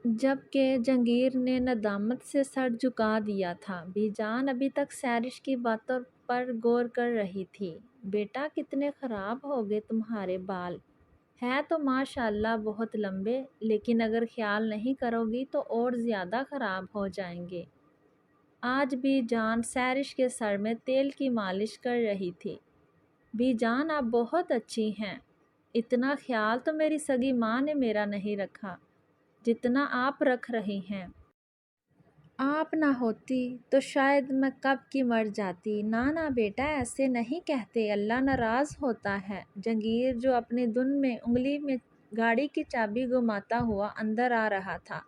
جبکہ جہانگیر نے ندامت سے سر جھکا دیا تھا۔ بی جان ابھی تک سیرش کی باتوں پر غور کر رہی تھی۔ بیٹا کتنے خراب ہو گئے تمہارے بال، ہے تو ماشاء اللہ بہت لمبے، لیکن اگر خیال نہیں کرو گی تو اور زیادہ خراب ہو جائیں گے۔ آج بی جان سیرش کے سر میں تیل کی مالش کر رہی تھی۔ بی جان آپ بہت اچھی ہیں، اتنا خیال تو میری سگی ماں نے میرا نہیں رکھا جتنا آپ رکھ رہی ہیں۔ آپ نہ ہوتی تو شاید میں کب کی مر جاتی۔ نہ بیٹا ایسے نہیں کہتے، اللہ ناراض ہوتا ہے۔ جہانگیر جو اپنی دھن میں انگلی میں گاڑی کی چابی گھماتا ہوا اندر آ رہا تھا،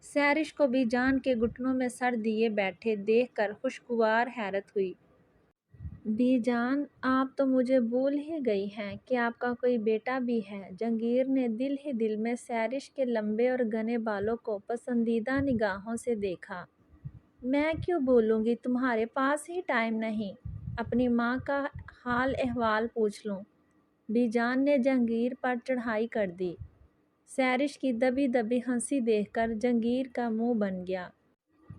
سیرش کو بی جان کے گھٹنوں میں سر دیے بیٹھے دیکھ کر خوشگوار حیرت ہوئی۔ بی جان آپ تو مجھے بھول ہی گئی ہیں کہ آپ کا کوئی بیٹا بھی ہے۔ جہانگیر نے دل ہی دل میں سیرش کے لمبے اور گھنے بالوں کو پسندیدہ نگاہوں سے دیکھا۔ میں کیوں بھولوں گی، تمہارے پاس ہی ٹائم نہیں اپنی ماں کا حال احوال پوچھ لوں۔ بی جان نے جہانگیر پر چڑھائی کر دی۔ سیرش کی دبی دبی ہنسی دیکھ کر جہانگیر کا منہ بن گیا۔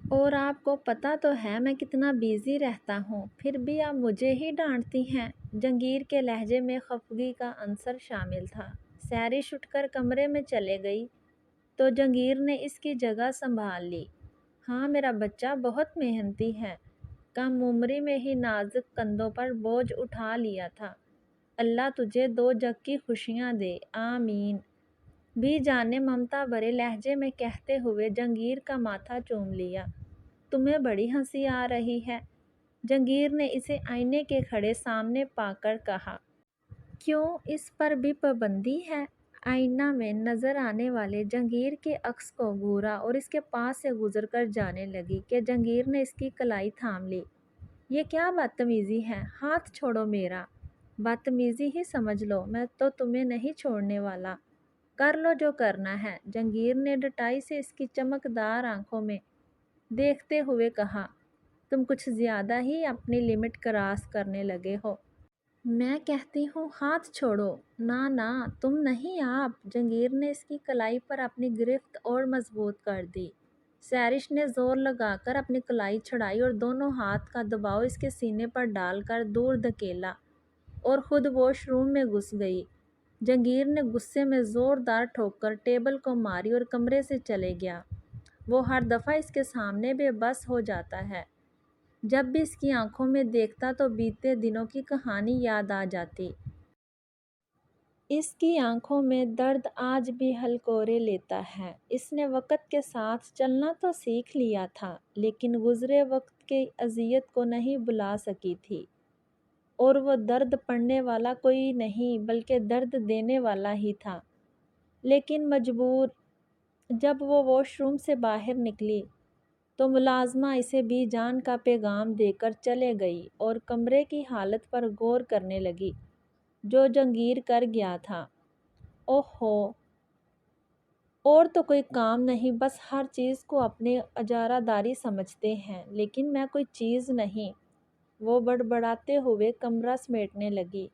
اور آپ کو پتہ تو ہے میں کتنا بیزی رہتا ہوں، پھر بھی آپ مجھے ہی ڈانٹتی ہیں۔ جہانگیر کے لہجے میں خفگی کا عنصر شامل تھا۔ سیرش اٹھ کر کمرے میں چلے گئی تو جہانگیر نے اس کی جگہ سنبھال لی۔ ہاں میرا بچہ بہت محنتی ہے، کم عمری میں ہی نازک کندھوں پر بوجھ اٹھا لیا تھا۔ اللہ تجھے دو جگ کی خوشیاں دے، آمین۔ بی جان نے ممتا بھرے لہجے میں کہتے ہوئے جہانگیر کا ماتھا چوم لیا۔ تمہیں بڑی ہنسی آ رہی ہے، جہانگیر نے اسے آئینے کے کھڑے سامنے پا کر کہا۔ کیوں اس پر بھی پابندی ہے؟ آئینہ میں نظر آنے والے جہانگیر کے عکس کو گھورا اور اس کے پاس سے گزر کر جانے لگی کہ جہانگیر نے اس کی کلائی تھام لی۔ یہ کیا بدتمیزی ہے، ہاتھ چھوڑو میرا۔ بدتمیزی ہی سمجھ لو، میں تو تمہیں نہیں چھوڑنے والا، کر لو جو کرنا ہے۔ جہانگیر نے ڈٹائی سے اس کی چمکدار آنکھوں میں دیکھتے ہوئے کہا، تم کچھ زیادہ ہی اپنی لمٹ کراس کرنے لگے ہو۔ میں کہتی ہوں ہاتھ چھوڑو۔ نہ تم نہیں آپ۔ جہانگیر نے اس کی کلائی پر اپنی گرفت اور مضبوط کر دی۔ سیرش نے زور لگا کر اپنی کلائی چھڑائی اور دونوں ہاتھ کا دباؤ اس کے سینے پر ڈال کر دور دھکیلا اور خود واش روم میں گھس گئی۔ جہانگیر نے غصے میں زوردار ٹھوکر ٹیبل کو ماری اور کمرے سے چلے گیا۔ وہ ہر دفعہ اس کے سامنے بے بس ہو جاتا ہے، جب بھی اس کی آنکھوں میں دیکھتا تو بیتے دنوں کی کہانی یاد آ جاتی۔ اس کی آنکھوں میں درد آج بھی ہلکورے لیتا ہے۔ اس نے وقت کے ساتھ چلنا تو سیکھ لیا تھا، لیکن گزرے وقت کی اذیت کو نہیں بھلا سکی تھی، اور وہ درد پڑھنے والا کوئی نہیں بلکہ درد دینے والا ہی تھا۔ لیکن مجبور۔ جب وہ واش روم سے باہر نکلی تو ملازمہ اسے بی جان کا پیغام دے کر چلے گئی اور کمرے کی حالت پر غور کرنے لگی جو جہانگیر کر گیا تھا۔ اوہو، اور تو کوئی کام نہیں، بس ہر چیز کو اپنی اجارہ داری سمجھتے ہیں، لیکن میں کوئی چیز نہیں۔ وہ بڑبڑاتے ہوئے کمرہ سمیٹنے لگی۔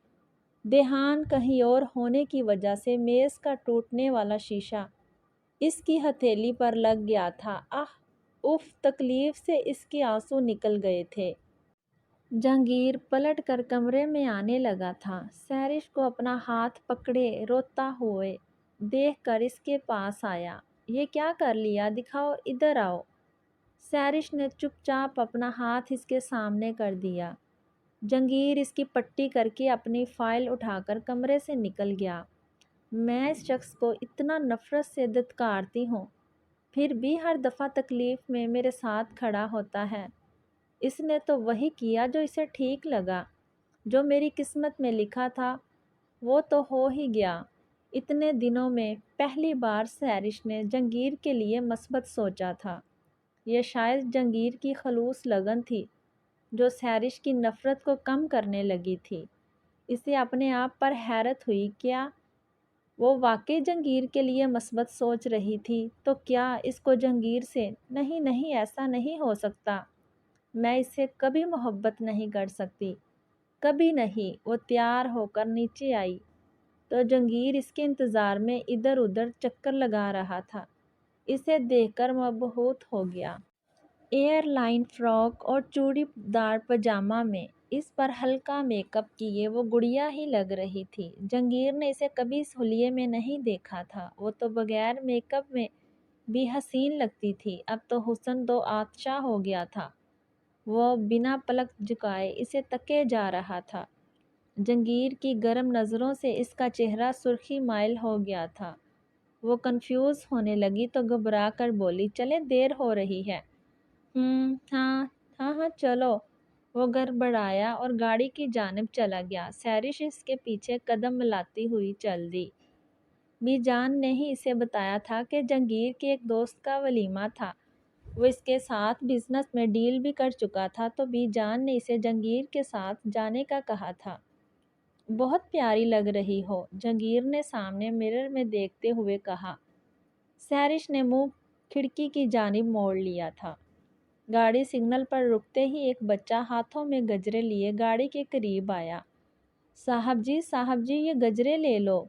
دھیان کہیں اور ہونے کی وجہ سے میز کا ٹوٹنے والا شیشہ اس کی ہتھیلی پر لگ گیا تھا۔ اف، تکلیف سے اس کے آنسو نکل گئے تھے۔ جہانگیر پلٹ کر کمرے میں آنے لگا تھا۔ سیرش کو اپنا ہاتھ پکڑے روتا ہوئے دیکھ کر اس کے پاس آیا۔ یہ کیا کر لیا، دکھاؤ، ادھر آؤ۔ سیرش نے چپ چاپ اپنا ہاتھ اس کے سامنے کر دیا۔ جہانگیر اس کی پٹی کر کے اپنی فائل اٹھا کر کمرے سے نکل گیا۔ میں اس شخص کو اتنا نفرت سے دھتکارتی ہوں، پھر بھی ہر دفعہ تکلیف میں میرے ساتھ کھڑا ہوتا ہے۔ اس نے تو وہی کیا جو اسے ٹھیک لگا، جو میری قسمت میں لکھا تھا وہ تو ہو ہی گیا۔ اتنے دنوں میں پہلی بار سیرش نے جہانگیر کے لیے مثبت سوچا تھا۔ یہ شاید جہانگیر کی خلوص لگن تھی جو سیرش کی نفرت کو کم کرنے لگی تھی۔ اسے اپنے آپ پر حیرت ہوئی، کیا وہ واقعی جہانگیر کے لیے مثبت سوچ رہی تھی؟ تو کیا اس کو جہانگیر سے نہیں ایسا نہیں ہو سکتا، میں اس سے کبھی محبت نہیں کر سکتی، کبھی نہیں۔ وہ تیار ہو کر نیچے آئی تو جہانگیر اس کے انتظار میں ادھر ادھر چکر لگا رہا تھا۔ اسے دیکھ کر مبہوت ہو گیا۔ ایئر لائن فراک اور چوڑی دار پاجامہ میں اس پر ہلکا میک اپ کیے وہ گڑیا ہی لگ رہی تھی۔ جہانگیر نے اسے کبھی اس حلیے میں نہیں دیکھا تھا۔ وہ تو بغیر میک اپ میں بھی حسین لگتی تھی، اب تو حسن دو آتشا ہو گیا تھا۔ وہ بنا پلک جھکائے اسے تکے جا رہا تھا۔ جہانگیر کی گرم نظروں سے اس کا چہرہ سرخی مائل ہو گیا تھا۔ وہ کنفیوز ہونے لگی تو گھبرا کر بولی، چلے دیر ہو رہی ہے۔ ہاں ہاں چلو۔ وہ گڑبڑایا اور گاڑی کی جانب چلا گیا۔ سیرش اس کے پیچھے قدم ملاتی ہوئی چل دی۔ بی جان نے ہی اسے بتایا تھا کہ جہانگیر کے ایک دوست کا ولیمہ تھا۔ وہ اس کے ساتھ بزنس میں ڈیل بھی کر چکا تھا، تو بی جان نے اسے جہانگیر کے ساتھ جانے کا کہا تھا۔ بہت پیاری لگ رہی ہو، جہانگیر نے سامنے مرر میں دیکھتے ہوئے کہا۔ سیرش نے منہ کھڑکی کی جانب موڑ لیا تھا۔ گاڑی سگنل پر رکتے ہی ایک بچہ ہاتھوں میں گجرے لیے گاڑی کے قریب آیا۔ صاحب جی یہ گجرے لے لو،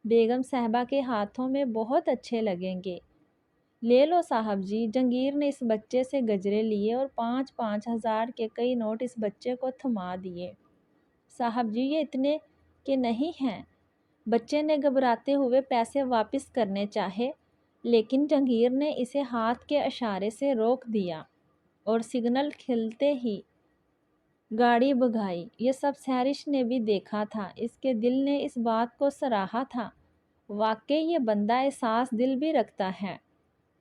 بیگم صاحبہ کے ہاتھوں میں بہت اچھے لگیں گے۔ لے لو صاحب جی۔ جہانگیر نے اس بچے سے گجرے لیے اور 5,000 کے کئی نوٹ اس بچے کو تھما دیے۔ صاحب جی یہ اتنے کے نہیں ہیں۔ بچے نے گھبراتے ہوئے پیسے واپس کرنے چاہے، لیکن جہانگیر نے اسے ہاتھ کے اشارے سے روک دیا اور سگنل کھلتے ہی گاڑی بھگائی۔ یہ سب سیرش نے بھی دیکھا تھا۔ اس کے دل نے اس بات کو سراہا تھا، واقعی یہ بندہ احساس دل بھی رکھتا ہے۔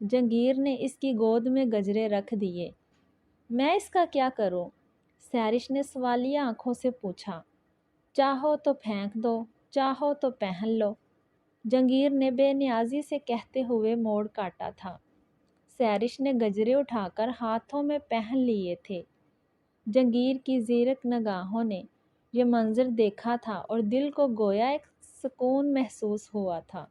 جہانگیر نے اس کی گود میں گجرے رکھ دیے۔ میں اس کا کیا کروں؟ سیرش نے سوالیہ آنکھوں سے پوچھا۔ چاہو تو پھینک دو، چاہو تو پہن لو، جہانگیر نے بے نیازی سے کہتے ہوئے موڑ کاٹا تھا۔ سیرش نے گجرے اٹھا کر ہاتھوں میں پہن لیے تھے۔ جہانگیر کی زیرک نگاہوں نے یہ منظر دیکھا تھا اور دل کو گویا ایک سکون محسوس ہوا تھا۔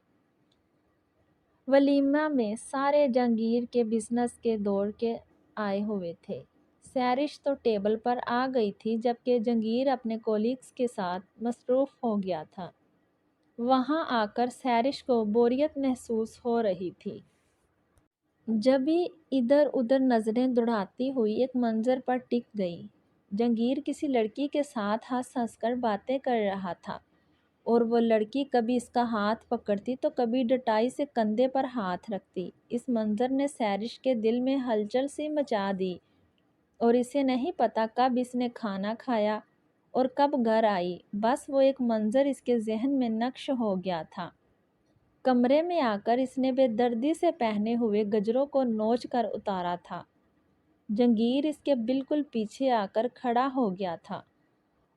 ولیمہ میں سارے جہانگیر کے بزنس کے دور کے آئے ہوئے تھے۔ سیرش تو ٹیبل پر آ گئی تھی، جبکہ جہانگیر اپنے کولیگز کے ساتھ مصروف ہو گیا تھا۔ وہاں آ کر سیرش کو بوریت محسوس ہو رہی تھی۔ جبھی ادھر ادھر نظریں دوڑاتی ہوئی ایک منظر پر ٹک گئی۔ جہانگیر کسی لڑکی کے ساتھ ہنس ہنس کر باتیں کر رہا تھا اور وہ لڑکی کبھی اس کا ہاتھ پکڑتی تو کبھی ڈٹائی سے کندھے پر ہاتھ رکھتی۔ اس منظر نے سیرش کے دل میں ہلچل سی مچا دی اور اسے نہیں پتا کب اس نے کھانا کھایا اور کب گھر آئی، بس وہ ایک منظر اس کے ذہن میں نقش ہو گیا تھا۔ کمرے میں آ کر اس نے بے دردی سے پہنے ہوئے گجروں کو نوچ کر اتارا تھا۔ جہانگیر اس کے بالکل پیچھے آ کر کھڑا ہو گیا تھا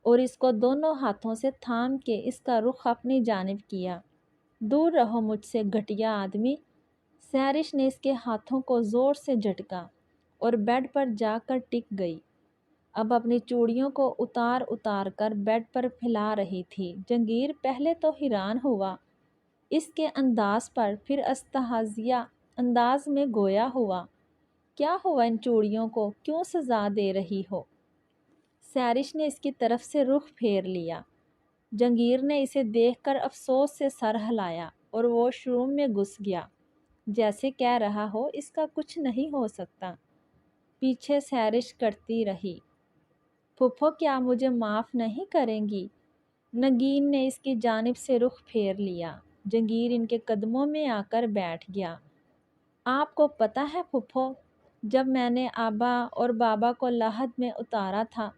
اور اس کو دونوں ہاتھوں سے تھام کے اس کا رخ اپنی جانب کیا۔ دور رہو مجھ سے گھٹیا آدمی۔ سیرش نے اس کے ہاتھوں کو زور سے جھٹکا اور بیڈ پر جا کر ٹک گئی۔ اب اپنی چوڑیوں کو اتار اتار کر بیڈ پر پھیلا رہی تھی۔ جہانگیر پہلے تو حیران ہوا اس کے انداز پر، پھر استہزائیہ انداز میں گویا ہوا، کیا ہوا ان چوڑیوں کو کیوں سزا دے رہی ہو؟ سیرش نے اس کی طرف سے رخ پھیر لیا۔ جہانگیر نے اسے دیکھ کر افسوس سے سر ہلایا اور واش روم میں گھس گیا، جیسے کہہ رہا ہو اس کا کچھ نہیں ہو سکتا۔ پیچھے سیرش کرتی رہی، پھپھو کیا مجھے معاف نہیں کریں گی؟ نگین نے اس کی جانب سے رخ پھیر لیا۔ جہانگیر ان کے قدموں میں آ کر بیٹھ گیا۔ آپ کو پتہ ہے پھپھو، جب میں نے آبا اور بابا کو لحد میں اتارا تھا،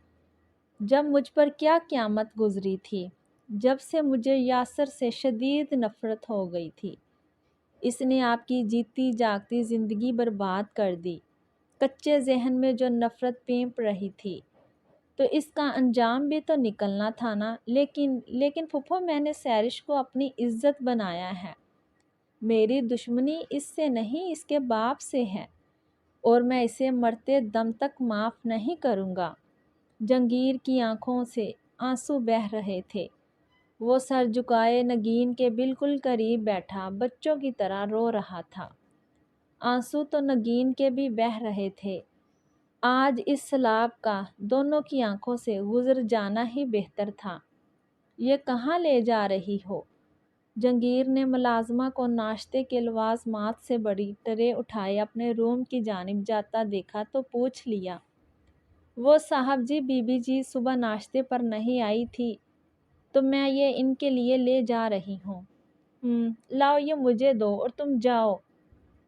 جب مجھ پر کیا قیامت گزری تھی، جب سے مجھے یاسر سے شدید نفرت ہو گئی تھی۔ اس نے آپ کی جیتی جاگتی زندگی برباد کر دی۔ کچے ذہن میں جو نفرت پینپ رہی تھی، تو اس کا انجام بھی تو نکلنا تھا نا۔ لیکن پھپھو میں نے سیرش کو اپنی عزت بنایا ہے۔ میری دشمنی اس سے نہیں، اس کے باپ سے ہے، اور میں اسے مرتے دم تک معاف نہیں کروں گا۔ جہانگیر کی آنکھوں سے آنسو بہہ رہے تھے۔ وہ سر جھکائے نگین کے بالکل قریب بیٹھا بچوں کی طرح رو رہا تھا۔ آنسو تو نگین کے بھی بہہ رہے تھے۔ آج اس سیلاب کا دونوں کی آنکھوں سے گزر جانا ہی بہتر تھا۔ یہ کہاں لے جا رہی ہو؟ جنگیر نے ملازمہ کو ناشتے کے لوازمات سے بڑی ٹرے اٹھائے اپنے روم کی جانب جاتا دیکھا تو پوچھ لیا، وہ صاحب جی بی بی جی صبح ناشتے پر نہیں آئی تھی تو میں یہ ان کے لیے لے جا رہی ہوں۔ لاؤ یہ مجھے دو اور تم جاؤ۔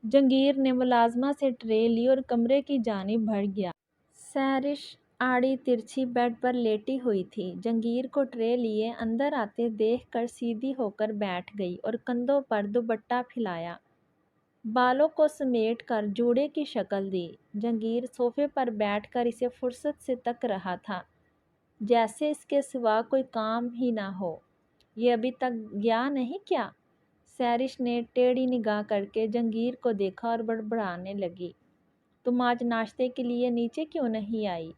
جنگیر نے ملازمہ سے ٹرے لی اور کمرے کی جانب بڑھ گیا۔ سیرش آڑی ترچھی بیڈ پر لیٹی ہوئی تھی۔ جنگیر کو ٹرے لیے اندر آتے دیکھ کر سیدھی ہو کر بیٹھ گئی اور کندھوں پر دوپٹہ پھیلایا، بالوں کو سمیٹ کر جوڑے کی شکل دی۔ جنگیر صوفے پر بیٹھ کر اسے فرصت سے تک رہا تھا، جیسے اس کے سوا کوئی کام ہی نہ ہو۔ یہ ابھی تک گیا نہیں کیا؟ سیرش نے ٹیڑھی نگاہ کر کے جنگیر کو دیکھا اور بڑبڑانے لگی، تم آج ناشتے کے لیے نیچے کیوں نہیں آئی؟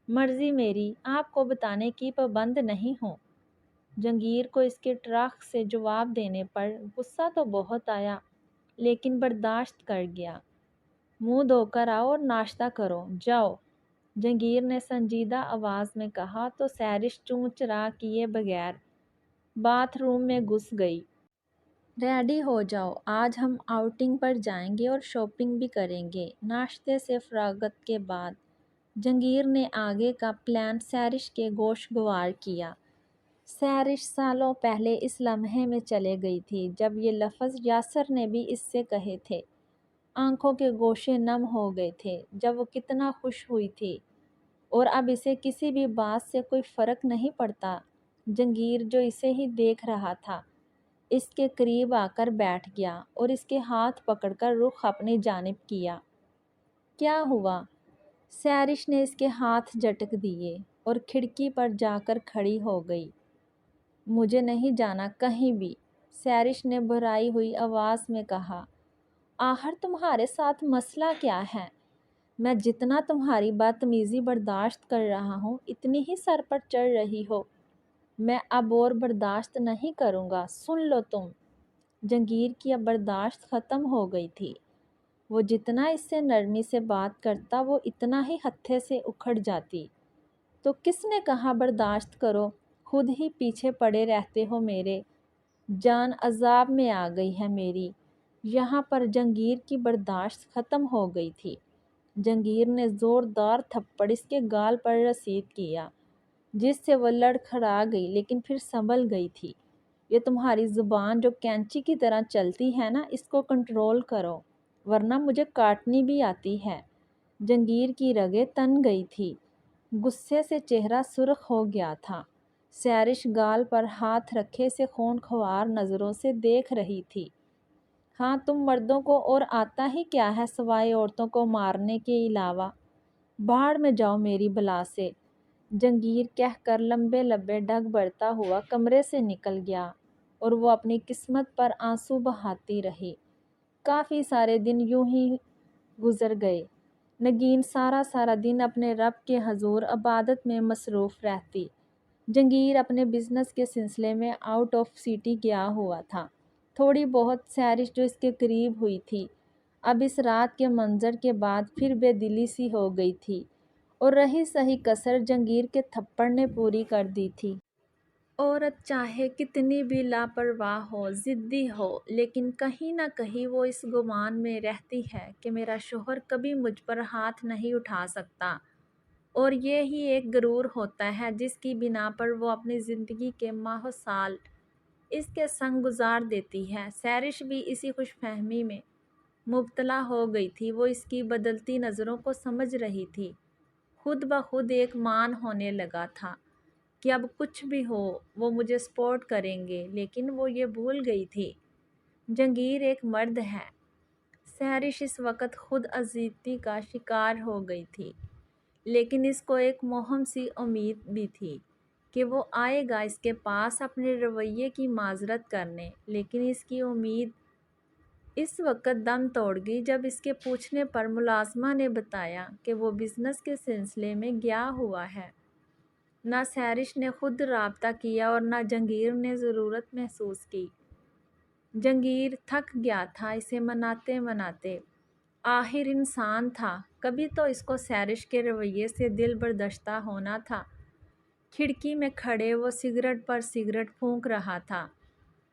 مرضی میری، آپ کو بتانے کی پابند نہیں ہوں۔ جنگیر کو اس کے ٹراخ سے جواب دینے پر غصہ تو بہت آیا، لیکن برداشت کر گیا۔ منہ دھو کر آؤ اور ناشتہ کرو، جاؤ، جنگیر نے سنجیدہ آواز میں کہا تو سیرش چوں چرا کیے بغیر باتھ روم میں گھس گئی۔ ریڈی ہو جاؤ، آج ہم آؤٹنگ پر جائیں گے اور شاپنگ بھی کریں گے۔ ناشتے سے فراغت کے بعد جنگیر نے آگے کا پلان سیرش کے گوشگوار کیا۔ سیرش سالوں پہلے اس لمحے میں چلے گئی تھی جب یہ لفظ یاسر نے بھی اس سے کہے تھے۔ آنکھوں کے گوشے نم ہو گئے تھے جب وہ کتنا خوش ہوئی تھی، اور اب اسے کسی بھی بات سے کوئی فرق نہیں پڑتا۔ جنگیر جو اسے ہی دیکھ رہا تھا، اس کے قریب آ کر بیٹھ گیا اور اس کے ہاتھ پکڑ کر رخ اپنی جانب کیا۔ کیا ہوا؟ سیرش نے اس کے ہاتھ جھٹک دیے اور کھڑکی پر جا کر کھڑی ہو گئی۔ مجھے نہیں جانا کہیں بھی، سیرش نے بھرائی ہوئی آواز میں کہا۔ آخر تمہارے ساتھ مسئلہ کیا ہے؟ میں جتنا تمہاری بدتمیزی برداشت کر رہا ہوں اتنی ہی سر پر چڑھ رہی ہو۔ میں اب اور برداشت نہیں کروں گا، سن لو تم۔ جنگیر کی اب برداشت ختم ہو گئی تھی۔ وہ جتنا اس سے نرمی سے بات کرتا وہ اتنا ہی ہتھے سے اکھڑ جاتی۔ تو کس نے کہا برداشت کرو؟ خود ہی پیچھے پڑے رہتے ہو میرے، جان عذاب میں آ گئی ہے میری۔ یہاں پر جنگیر کی برداشت ختم ہو گئی تھی۔ جنگیر نے زوردار تھپڑ اس کے گال پر رسید کیا، جس سے وہ لڑکھڑا گئی لیکن پھر سنبھل گئی تھی۔ یہ تمہاری زبان جو کینچی کی طرح چلتی ہے نا، اس کو کنٹرول کرو، ورنہ مجھے کاٹنی بھی آتی ہے۔ جنگیر کی رگیں تن گئی تھی، غصے سے چہرہ سرخ ہو گیا تھا۔ سیرش گال پر ہاتھ رکھے سے خون خوار نظروں سے دیکھ رہی تھی۔ ہاں، تم مردوں کو اور آتا ہی کیا ہے سوائے عورتوں کو مارنے کے علاوہ؟ بھاڑ میں جاؤ میری بلا سے، جنگیر کہہ کر لمبے لمبے ڈگ بڑھتا ہوا کمرے سے نکل گیا اور وہ اپنی قسمت پر آنسو بہاتی رہی۔ کافی سارے دن یوں ہی گزر گئے۔ نگین سارا دن اپنے رب کے حضور عبادت میں مصروف رہتی۔ جنگیر اپنے بزنس کے سلسلے میں آؤٹ آف سٹی گیا ہوا تھا۔ تھوڑی بہت سیرش جو اس کے قریب ہوئی تھی، اب اس رات کے منظر کے بعد پھر بے دلی سی ہو گئی تھی، اور رہی سہی کسر جنگیر کے تھپڑ نے پوری کر دی تھی۔ عورت چاہے کتنی بھی لاپرواہ ہو، ضدی ہو، لیکن کہیں نہ کہیں وہ اس گمان میں رہتی ہے کہ میرا شوہر کبھی مجھ پر ہاتھ نہیں اٹھا سکتا، اور یہی ایک غرور ہوتا ہے جس کی بنا پر وہ اپنی زندگی کے ماہ سال اس کے سنگ گزار دیتی ہے۔ سیرش بھی اسی خوش فہمی میں مبتلا ہو گئی تھی۔ وہ اس کی بدلتی نظروں کو سمجھ رہی تھی۔ خود بخود ایک مان ہونے لگا تھا کہ اب کچھ بھی ہو وہ مجھے سپورٹ کریں گے، لیکن وہ یہ بھول گئی تھی جنگیر ایک مرد ہے۔ سیرش اس وقت خود عزیزی کا شکار ہو گئی تھی، لیکن اس کو ایک موہم سی امید بھی تھی کہ وہ آئے گا اس کے پاس اپنے رویے کی معذرت کرنے، لیکن اس کی امید اس وقت دم توڑ گئی جب اس کے پوچھنے پر ملازمہ نے بتایا کہ وہ بزنس کے سلسلے میں گیا ہوا ہے۔ نہ سیرش نے خود رابطہ کیا اور نہ جنگیر نے ضرورت محسوس کی۔ جنگیر تھک گیا تھا اسے مناتے مناتے۔ آخر انسان تھا، کبھی تو اس کو سیرش کے رویے سے دل برداشتہ ہونا تھا۔ کھڑکی میں کھڑے وہ سگریٹ پر سگریٹ پھونک رہا تھا۔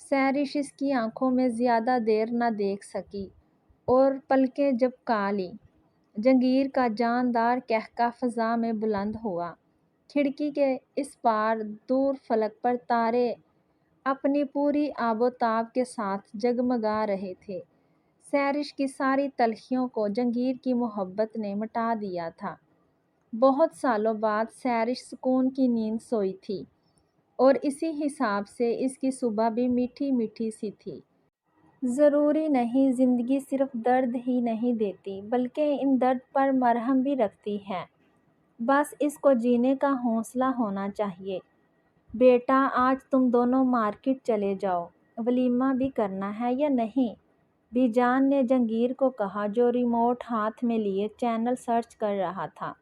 سیرش اس کی آنکھوں میں زیادہ دیر نہ دیکھ سکی اور پلکیں جھپکا لی۔ جہانگیر کا جاندار قہقہ فضا میں بلند ہوا۔ کھڑکی کے اس پار دور فلک پر تارے اپنی پوری آب و تاب کے ساتھ جگمگا رہے تھے۔ سیرش کی ساری تلخیوں کو جہانگیر کی محبت نے مٹا دیا تھا۔ بہت سالوں بعد سیرش سکون کی نیند سوئی تھی اور اسی حساب سے اس کی صبح بھی میٹھی میٹھی سی تھی۔ ضروری نہیں زندگی صرف درد ہی نہیں دیتی بلکہ ان درد پر مرہم بھی رکھتی ہے، بس اس کو جینے کا حوصلہ ہونا چاہیے۔ بیٹا آج تم دونوں مارکیٹ چلے جاؤ، ولیمہ بھی کرنا ہے یا نہیں؟ بی جان نے جہانگیر کو کہا جو ریموٹ ہاتھ میں لیے چینل سرچ کر رہا تھا۔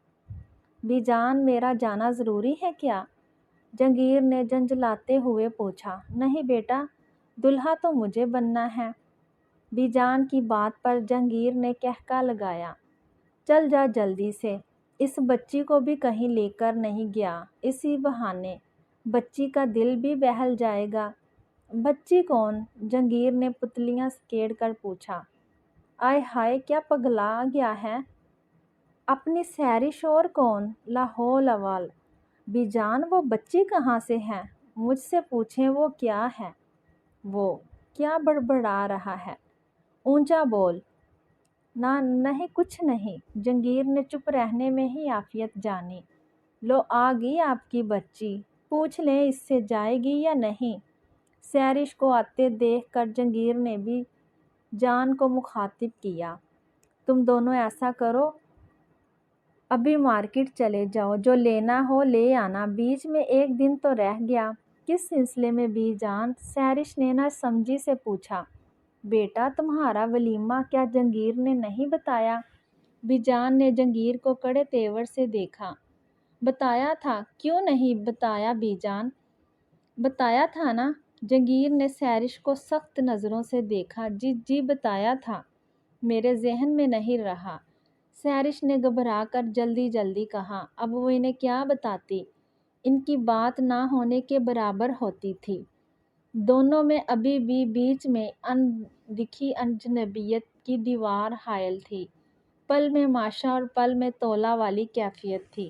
بی جان میرا جانا ضروری ہے کیا؟ جہانگیر نے جھنجھلاتے ہوئے پوچھا۔ نہیں بیٹا، دلہا تو مجھے بننا ہے۔ بی جان کی بات پر جہانگیر نے قہقہ لگایا۔ چل جا جلدی سے، اس بچی کو بھی کہیں لے کر نہیں گیا، اسی بہانے بچی کا دل بھی بہل جائے گا۔ بچی کون؟ جہانگیر نے پتلیاں سکیڑ کر پوچھا۔ آئے ہائے، کیا پگلا گیا ہے؟ اپنی سیرش اور کون؟ لا حول ولا بی جان وہ بچی کہاں سے ہے؟ مجھ سے پوچھیں وہ کیا ہے؟ وہ کیا بڑبڑا رہا ہے؟ اونچا بول۔ نہیں کچھ نہیں۔ جہانگیر نے چپ رہنے میں ہی عافیت جانی۔ لو آ گئی آپ کی بچی، پوچھ لیں اس سے جائے گی یا نہیں؟ سیرش کو آتے دیکھ کر جہانگیر نے بھی جان کو مخاطب کیا۔ تم دونوں ایسا کرو، ابھی مارکیٹ چلے جاؤ، جو لینا ہو لے آنا، بیچ میں ایک دن تو رہ گیا۔ کس سلسلے میں بی جان؟ سیرش نے نہ سمجھی سے پوچھا۔ بیٹا تمہارا ولیمہ کیا جہانگیر نے نہیں بتایا؟ بی جان نے جہانگیر کو کڑے تیور سے دیکھا۔ بتایا تھا، کیوں نہیں بتایا بی جان؟ بتایا تھا نا؟ جہانگیر نے سیرش کو سخت نظروں سے دیکھا۔ جی جی بتایا تھا، میرے ذہن میں نہیں رہا۔ سیرش نے گھبرا کر جلدی جلدی کہا۔ اب وہ انہیں کیا بتاتی؟ ان کی بات نہ ہونے کے برابر ہوتی تھی۔ دونوں میں ابھی بھی بیچ میں اندیکھی اجنبیت کی دیوار حائل تھی، پل میں ماشا اور پل میں تولا والی کیفیت تھی۔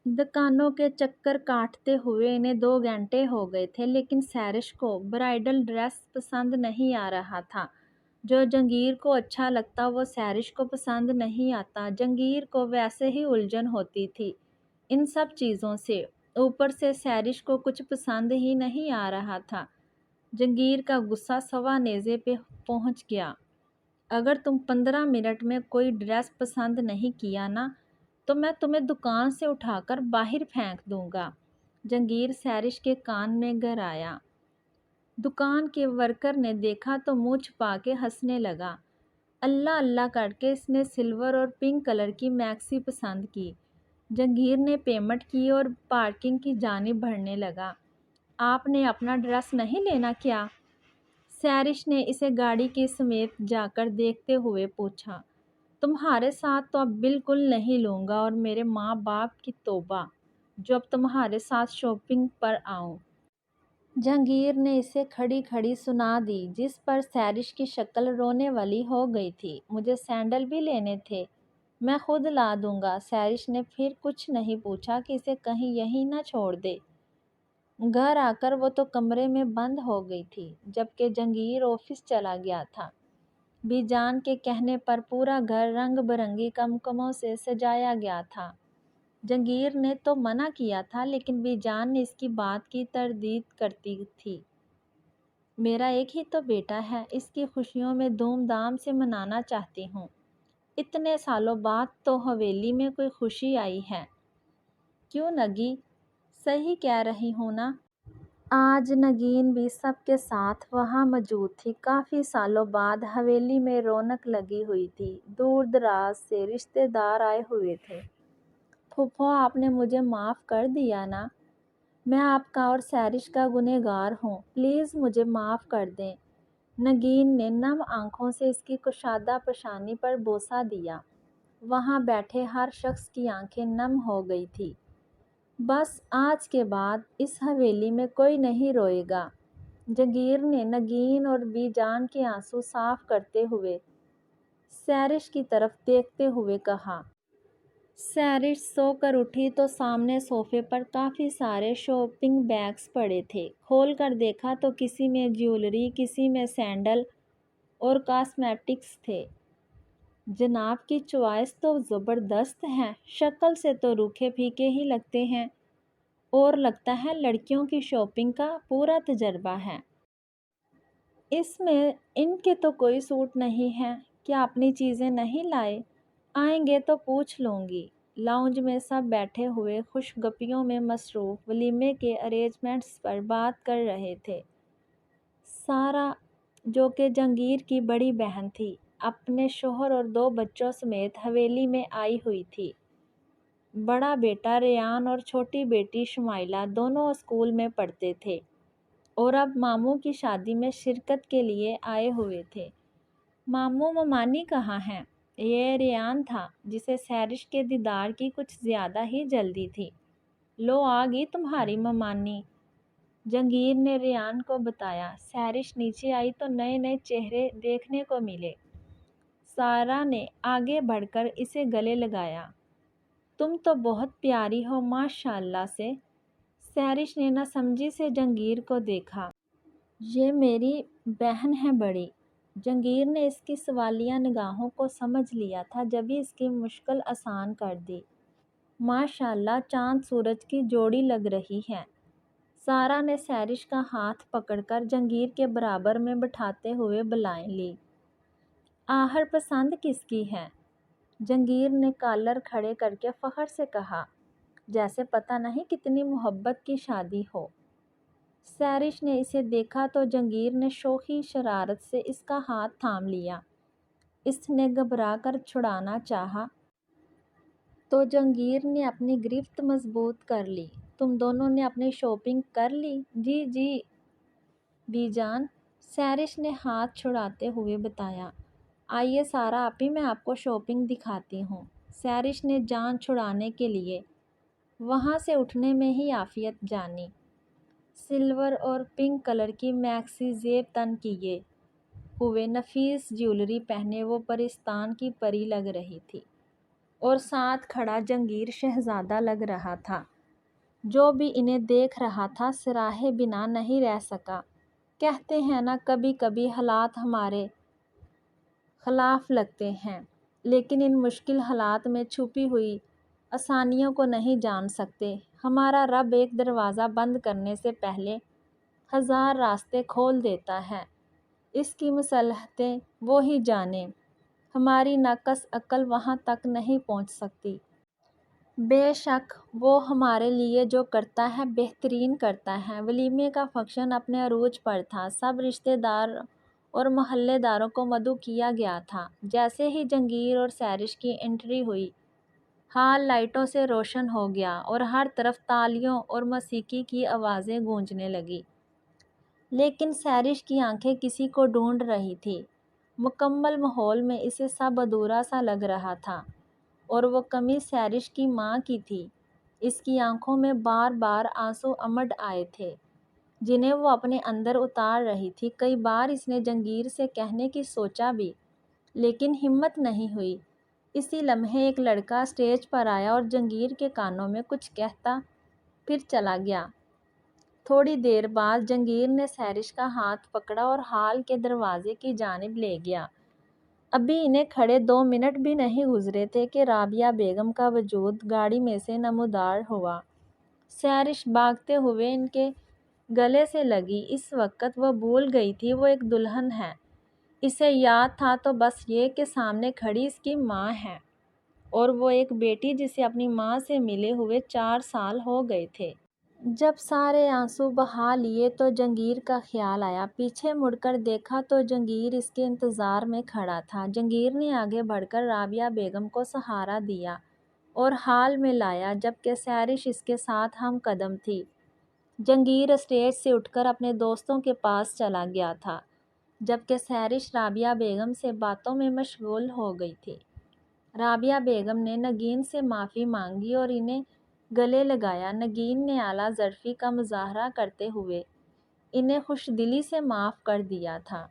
دکانوں کے چکر کاٹتے ہوئے انہیں 2 گھنٹے ہو گئے تھے، لیکن سیرش کو برائڈل ڈریس پسند نہیں آ رہا تھا۔ جو جہانگیر کو اچھا لگتا وہ سیرش کو پسند نہیں آتا۔ جہانگیر کو ویسے ہی الجھن ہوتی تھی ان سب چیزوں سے، اوپر سے سیرش کو کچھ پسند ہی نہیں آ رہا تھا۔ جہانگیر کا غصہ سوا نیزے پہ پہنچ گیا۔ اگر تم 15 منٹ میں کوئی ڈریس پسند نہیں کیا نا تو میں تمہیں دکان سے اٹھا کر باہر پھینک دوں گا۔ جہانگیر سیرش کے کان میں گرایا۔ دکان کے ورکر نے دیکھا تو منہ چھپا کے ہنسنے لگا۔ اللہ اللہ کر کے اس نے سلور اور پنک کلر کی میکسی پسند کی۔ جہانگیر نے پیمنٹ کی اور پارکنگ کی جانب بڑھنے لگا۔ آپ نے اپنا ڈریس نہیں لینا کیا؟ سیرش نے اسے گاڑی کی سمیت جا کر دیکھتے ہوئے پوچھا۔ تمہارے ساتھ تو اب بالکل نہیں لوں گا، اور میرے ماں باپ کی توبہ جو اب تمہارے ساتھ شاپنگ پر آؤں۔ جہانگیر نے اسے کھڑی کھڑی سنا دی، جس پر سیرش کی شکل رونے والی ہو گئی تھی۔ مجھے سینڈل بھی لینے تھے، میں خود لا دوں گا۔ سیرش نے پھر کچھ نہیں پوچھا کہ اسے کہیں یہیں نہ چھوڑ دے۔ گھر آ کر وہ تو کمرے میں بند ہو گئی تھی، جبکہ جہانگیر آفس چلا گیا تھا۔ بی جان کے کہنے پر پورا گھر رنگ برنگی قمقموں سے سجایا گیا تھا۔ جہانگیر نے تو منع کیا تھا، لیکن بی جان نے اس کی بات کی تردید کرتی تھی۔ میرا ایک ہی تو بیٹا ہے، اس کی خوشیوں میں دھوم دھام سے منانا چاہتی ہوں۔ اتنے سالوں بعد تو حویلی میں کوئی خوشی آئی ہے۔ کیوں نگی؟ صحیح کہہ رہی ہوں نا؟ آج نگین بھی سب کے ساتھ وہاں موجود تھی۔ کافی سالوں بعد حویلی میں رونق لگی ہوئی تھی۔ دور دراز سے رشتے دار آئے ہوئے تھے۔ پھوپھو آپ نے مجھے معاف کر دیا نا؟ میں آپ کا اور سیرش کا گنہگار ہوں، پلیز مجھے معاف کر دیں۔ نگین نے نم آنکھوں سے اس کی کشادہ پیشانی پر بوسہ دیا۔ وہاں بیٹھے ہر شخص کی آنکھیں نم ہو گئی تھی۔ بس آج کے بعد اس حویلی میں کوئی نہیں روئے گا۔ جہانگیر نے نگین اور بی جان کے آنسو صاف کرتے ہوئے سیرش کی طرف دیکھتے ہوئے کہا۔ سیرش سو کر اٹھی تو سامنے صوفے پر کافی سارے شاپنگ بیگز پڑے تھے۔ کھول کر دیکھا تو کسی میں جیولری، کسی میں سینڈل اور کاسمیٹکس تھے۔ جناب کی چوائس تو زبردست ہے، شکل سے تو روکھے پھیکے ہی لگتے ہیں اور لگتا ہے لڑکیوں کی شاپنگ کا پورا تجربہ ہے۔ اس میں ان کے تو کوئی سوٹ نہیں ہے، کیا اپنی چیزیں نہیں لائے؟ آئیں گے تو پوچھ لوں گی۔ لاؤنج میں سب بیٹھے ہوئے خوش گپیوں میں مصروف ولیمے کے ارینجمنٹس پر بات کر رہے تھے۔ سارا، جو کہ جہانگیر کی بڑی بہن تھی، اپنے شوہر اور 2 بچوں سمیت حویلی میں آئی ہوئی تھی۔ بڑا بیٹا ریان اور چھوٹی بیٹی شمائلہ دونوں اسکول میں پڑھتے تھے اور اب ماموں کی شادی میں شرکت کے لیے آئے ہوئے تھے۔ ماموں ممانی کہاں ہیں؟ یہ ریان تھا، جسے سیرش کے دیدار کی کچھ زیادہ ہی جلدی تھی۔ لو آ گئی تمہاری ممانی، جہانگیر نے ریان کو بتایا۔ سیرش نیچے آئی تو نئے نئے چہرے دیکھنے کو ملے۔ سارا نے آگے بڑھ کر اسے گلے لگایا۔ تم تو بہت پیاری ہو ماشاء اللہ سے۔ سیرش نے نہ سمجھی سے جہانگیر کو دیکھا۔ یہ میری بہن ہے بڑی۔ جہانگیر نے اس کی سوالیہ نگاہوں کو سمجھ لیا تھا، جبھی اس کی مشکل آسان کر دی۔ ماشاء اللہ چاند سورج کی جوڑی لگ رہی ہے۔ سارا نے سیرش کا ہاتھ پکڑ کر جہانگیر کے برابر میں بٹھاتے ہوئے بلائیں لی۔ آہر پسند کس کی ہے؟ جہانگیر نے کالر کھڑے کر کے فخر سے کہا، جیسے پتہ نہیں کتنی محبت کی شادی ہو۔ سیرش نے اسے دیکھا تو جہانگیر نے شوخی شرارت سے اس کا ہاتھ تھام لیا۔ اس نے گھبرا کر چھڑانا چاہا تو جہانگیر نے اپنی گرفت مضبوط کر لی۔ تم دونوں نے اپنی شاپنگ کر لی؟ جی جی بی جان، سیرش نے ہاتھ چھڑاتے ہوئے بتایا۔ آئیے سارا آپی، میں آپ کو شاپنگ دکھاتی ہوں۔ سیرش نے جان چھڑانے کے لیے وہاں سے اٹھنے میں ہی عافیت جانی۔ سلور اور پنک کلر کی میکسی زیب تن کیے ہوئے نفیس جیولری پہنے وہ پرستان کی پری لگ رہی تھی، اور ساتھ کھڑا جہانگیر شہزادہ لگ رہا تھا۔ جو بھی انہیں دیکھ رہا تھا سراہے بنا نہیں رہ سکا۔ کہتے ہیں نا، کبھی کبھی حالات ہمارے خلاف لگتے ہیں، لیکن ان مشکل حالات میں چھپی ہوئی آسانیوں کو نہیں جان سکتے۔ ہمارا رب ایک دروازہ بند کرنے سے پہلے 1000 راستے کھول دیتا ہے۔ اس کی مصلحتیں وہی جانے، ہماری ناقص عقل وہاں تک نہیں پہنچ سکتی۔ بے شک وہ ہمارے لیے جو کرتا ہے بہترین کرتا ہے۔ ولیمے کا فنکشن اپنے عروج پر تھا۔ سب رشتہ دار اور محلے داروں کو مدعو کیا گیا تھا۔ جیسے ہی جہانگیر اور سیرش کی انٹری ہوئی، ہال لائٹوں سے روشن ہو گیا اور ہر طرف تالیوں اور موسیقی کی آوازیں گونجنے لگیں۔ لیکن سیرش کی آنکھیں کسی کو ڈھونڈ رہی تھیں۔ مکمل ماحول میں اسے سب ادھورا سا لگ رہا تھا، اور وہ کمی سیرش کی ماں کی تھی۔ اس کی آنکھوں میں بار بار آنسو امڈ آئے تھے، جنہیں وہ اپنے اندر اتار رہی تھی۔ کئی بار اس نے جہانگیر سے کہنے کی سوچا بھی، لیکن ہمت نہیں ہوئی۔ اسی لمحے ایک لڑکا اسٹیج پر آیا اور جہانگیر کے کانوں میں کچھ کہتا پھر چلا گیا۔ تھوڑی دیر بعد جہانگیر نے سیرش کا ہاتھ پکڑا اور ہال کے دروازے کی جانب لے گیا۔ ابھی انہیں کھڑے 2 منٹ بھی نہیں گزرے تھے کہ رابعہ بیگم کا وجود گاڑی میں سے نمودار ہوا۔ سیرش بھاگتے ہوئے ان کے گلے سے لگی۔ اس وقت وہ بھول گئی تھی وہ ایک دلہن ہے۔ اسے یاد تھا تو بس یہ کہ سامنے کھڑی اس کی ماں ہے، اور وہ ایک بیٹی جسے اپنی ماں سے ملے ہوئے 4 سال ہو گئے تھے۔ جب سارے آنسو بہا لیے تو جہانگیر کا خیال آیا۔ پیچھے مڑ کر دیکھا تو جہانگیر اس کے انتظار میں کھڑا تھا۔ جہانگیر نے آگے بڑھ کر رابعہ بیگم کو سہارا دیا اور ہال میں لایا، جبکہ سیرش اس کے ساتھ ہم قدم تھی۔ جہانگیر اسٹیج سے اٹھ کر اپنے دوستوں کے پاس چلا گیا تھا، جبکہ سیرش رابعہ بیگم سے باتوں میں مشغول ہو گئی تھی۔ رابعہ بیگم نے نگین سے معافی مانگی اور انہیں گلے لگایا۔ نگین نے اعلیٰ ظرفی کا مظاہرہ کرتے ہوئے انہیں خوش دلی سے معاف کر دیا تھا۔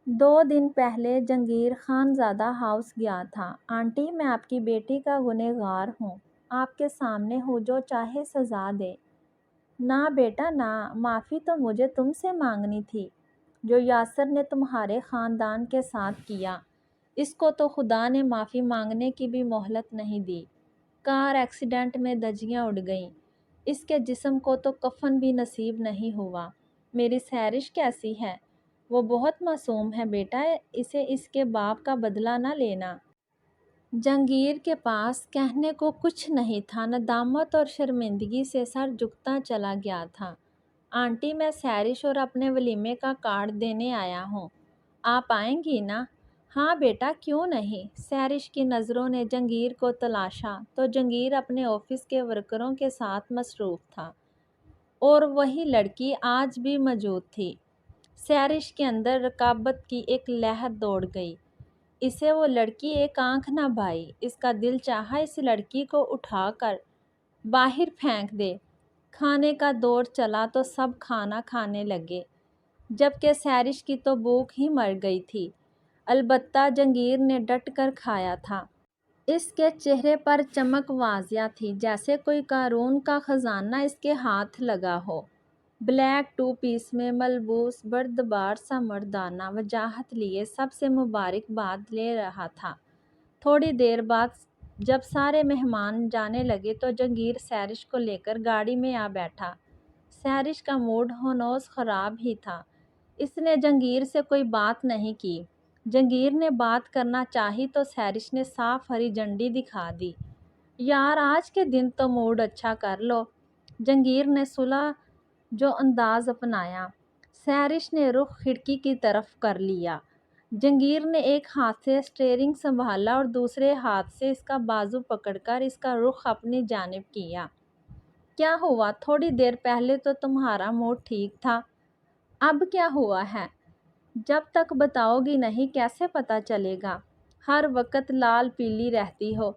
2 دن پہلے جنگیر خانزادہ ہاؤس گیا تھا۔ آنٹی میں آپ کی بیٹی کا گنہگار ہوں، آپ کے سامنے ہوں، جو چاہے سزا دے۔ نہ بیٹا نہ، معافی تو مجھے تم سے مانگنی تھی، جو یاسر نے تمہارے خاندان کے ساتھ کیا، اس کو تو خدا نے معافی مانگنے کی بھی مہلت نہیں دی۔ کار ایکسیڈنٹ میں دھجیاں اڑ گئیں، اس کے جسم کو تو کفن بھی نصیب نہیں ہوا۔ میری سیرش کیسی ہے؟ وہ بہت معصوم ہے بیٹا، اسے اس کے باپ کا بدلہ نہ لینا۔ جنگیر کے پاس کہنے کو کچھ نہیں تھا، ندامت اور شرمندگی سے سر جھکتا چلا گیا تھا۔ آنٹی میں سیرش اور اپنے ولیمے کا کارڈ دینے آیا ہوں، آپ آئیں گی نا؟ ہاں بیٹا کیوں نہیں۔ سیرش کی نظروں نے جنگیر کو تلاشا تو جنگیر اپنے آفس کے ورکروں کے ساتھ مصروف تھا، اور وہی لڑکی آج بھی موجود تھی۔ سیرش کے اندر رقابت کی ایک لہر دوڑ گئی، اسے وہ لڑکی ایک آنکھ نہ بھائی، اس کا دل چاہا اس لڑکی کو اٹھا کر باہر پھینک دے۔ کھانے کا دور چلا تو سب کھانا کھانے لگے، جبکہ سیرش کی تو بھوک ہی مر گئی تھی، البتہ جنگیر نے ڈٹ کر کھایا تھا۔ اس کے چہرے پر چمک واضح تھی، جیسے کوئی قارون کا خزانہ اس کے ہاتھ لگا ہو۔ بلیک 2 پیس میں ملبوس بردبار سا مردانہ وجاہت لیے سب سے مبارکباد لے رہا تھا۔ تھوڑی دیر بعد جب سارے مہمان جانے لگے تو جنگیر سیرش کو لے کر گاڑی میں آ بیٹھا۔ سیرش کا موڈ ہنوز خراب ہی تھا، اس نے جنگیر سے کوئی بات نہیں کی۔ جنگیر نے بات کرنا چاہی تو سیرش نے صاف ہری جھنڈی دکھا دی۔ یار آج کے دن تو موڈ اچھا کر لو۔ جنگیر نے صلح جو انداز اپنایا۔ سیرش نے رخ کھڑکی کی طرف کر لیا۔ جنگیر نے ایک ہاتھ سے اسٹیئرنگ سنبھالا اور دوسرے ہاتھ سے اس کا بازو پکڑ کر اس کا رخ اپنی جانب کیا۔ کیا ہوا؟ تھوڑی دیر پہلے تو تمہارا موڈ ٹھیک تھا، اب کیا ہوا ہے؟ جب تک بتاؤ گی نہیں کیسے پتہ چلے گا؟ ہر وقت لال پیلی رہتی ہو۔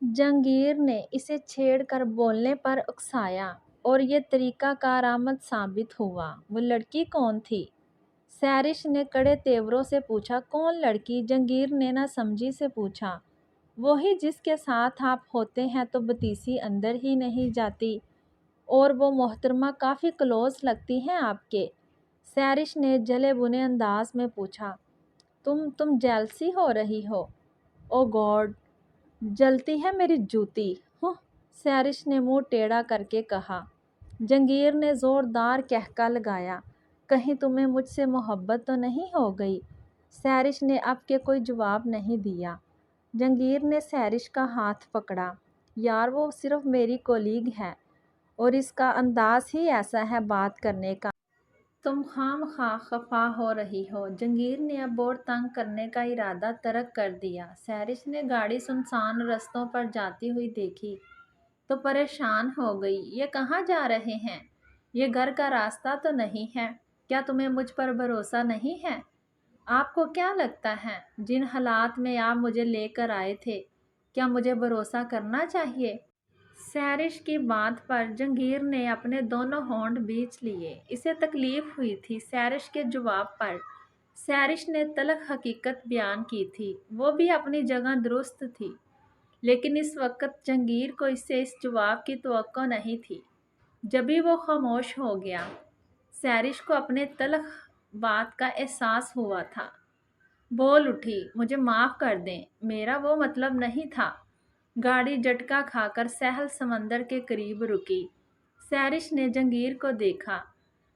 جنگیر نے اسے چھیڑ کر بولنے پر اکسایا، اور یہ طریقہ کارآمد ثابت ہوا۔ وہ لڑکی کون تھی؟ سیرش نے کڑے تیوروں سے پوچھا۔ کون لڑکی؟ جنگیر نے نہ سمجھی سے پوچھا۔ وہی جس کے ساتھ آپ ہوتے ہیں تو بتیسی اندر ہی نہیں جاتی، اور وہ محترمہ کافی کلوز لگتی ہیں آپ کے۔ سیرش نے جلے بنے انداز میں پوچھا۔ تم جیلسی ہو رہی ہو؟ او گاڈ، جلتی ہے میری جوتی، سیرش نے منہ ٹیڑھا کر کے کہا۔ جنگیر نے زوردار کہکا لگایا۔ کہیں تمہیں مجھ سے محبت تو نہیں ہو گئی؟ سیرش نے اب کے کوئی جواب نہیں دیا۔ جنگیر نے سیرش کا ہاتھ پکڑا۔ یار وہ صرف میری کولیگ ہے، اور اس کا انداز ہی ایسا ہے بات کرنے کا۔ تم خام خواہ خفا ہو رہی ہو۔ جنگیر نے اب اور تنگ کرنے کا ارادہ ترک کر دیا۔ سیرش نے گاڑی سنسان رستوں پر جاتی ہوئی دیکھی تو پریشان ہو گئی۔ یہ کہاں جا رہے ہیں؟ یہ گھر کا راستہ تو نہیں ہے۔ کیا تمہیں مجھ پر بھروسہ نہیں ہے؟ آپ کو کیا لگتا ہے جن حالات میں آپ مجھے لے کر آئے تھے، کیا مجھے بھروسہ کرنا چاہیے؟ سیرش کی بات پر جنگیر نے اپنے دونوں ہونٹ بیچ لیے۔ اسے تکلیف ہوئی تھی سیرش کے جواب پر۔ سیرش نے تلخ حقیقت بیان کی تھی، وہ بھی اپنی جگہ درست تھی، لیکن اس وقت جنگیر کو اس سے اس جواب کی توقع نہیں تھی۔ جبھی وہ خاموش ہو گیا، سیرش کو اپنے تلخ بات کا احساس ہوا تھا۔ بول اٹھی، مجھے معاف کر دیں، میرا وہ مطلب نہیں تھا۔ گاڑی جھٹکا کھا کر ساحل سمندر کے قریب رکی۔ سیرش نے جنگیر کو دیکھا۔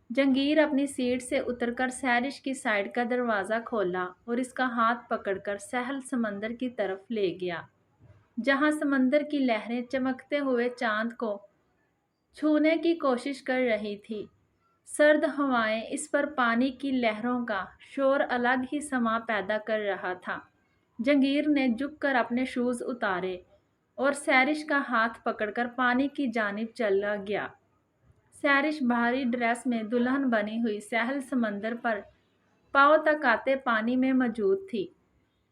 جنگیر اپنی سیٹ سے اتر کر سیرش کی سائیڈ کا دروازہ کھولا اور اس کا ہاتھ پکڑ کر ساحل سمندر کی طرف لے گیا، جہاں سمندر کی لہریں چمکتے ہوئے چاند کو چھونے کی کوشش کر رہی تھی۔ سرد ہوائیں اس پر پانی کی لہروں کا شور الگ ہی سما پیدا کر رہا تھا۔ جنگیر نے جھک کر اپنے شوز اتارے اور سیرش کا ہاتھ پکڑ کر پانی کی جانب چلا گیا۔ سیرش بھاری ڈریس میں دلہن بنی ہوئی ساحل سمندر پر پاؤں تک آتے پانی میں موجود تھی۔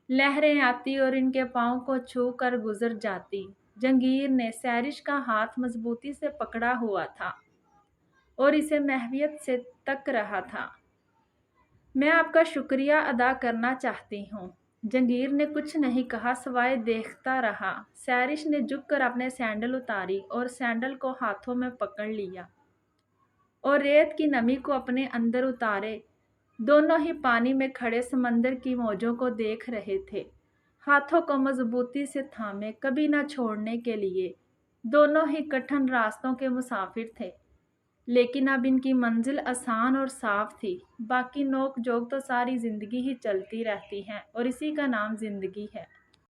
لہریں آتی اور ان کے پاؤں کو چھو کر گزر جاتی۔ جنگیر نے سیرش کا ہاتھ مضبوطی سے پکڑا ہوا تھا۔ اور اسے محویت سے تک رہا تھا۔ میں آپ کا شکریہ ادا کرنا چاہتی ہوں۔ جہانگیر نے کچھ نہیں کہا سوائے دیکھتا رہا۔ سیرش نے جھک کر اپنے سینڈل اتاری اور سینڈل کو ہاتھوں میں پکڑ لیا اور ریت کی نمی کو اپنے اندر اتارے دونوں ہی پانی میں کھڑے سمندر کی موجوں کو دیکھ رہے تھے، ہاتھوں کو مضبوطی سے تھامے کبھی نہ چھوڑنے کے لیے۔ دونوں ہی کٹھن راستوں کے مسافر تھے، لیکن اب ان کی منزل آسان اور صاف تھی۔ باقی نوک جھوک تو ساری زندگی ہی چلتی رہتی ہیں اور اسی کا نام زندگی ہے۔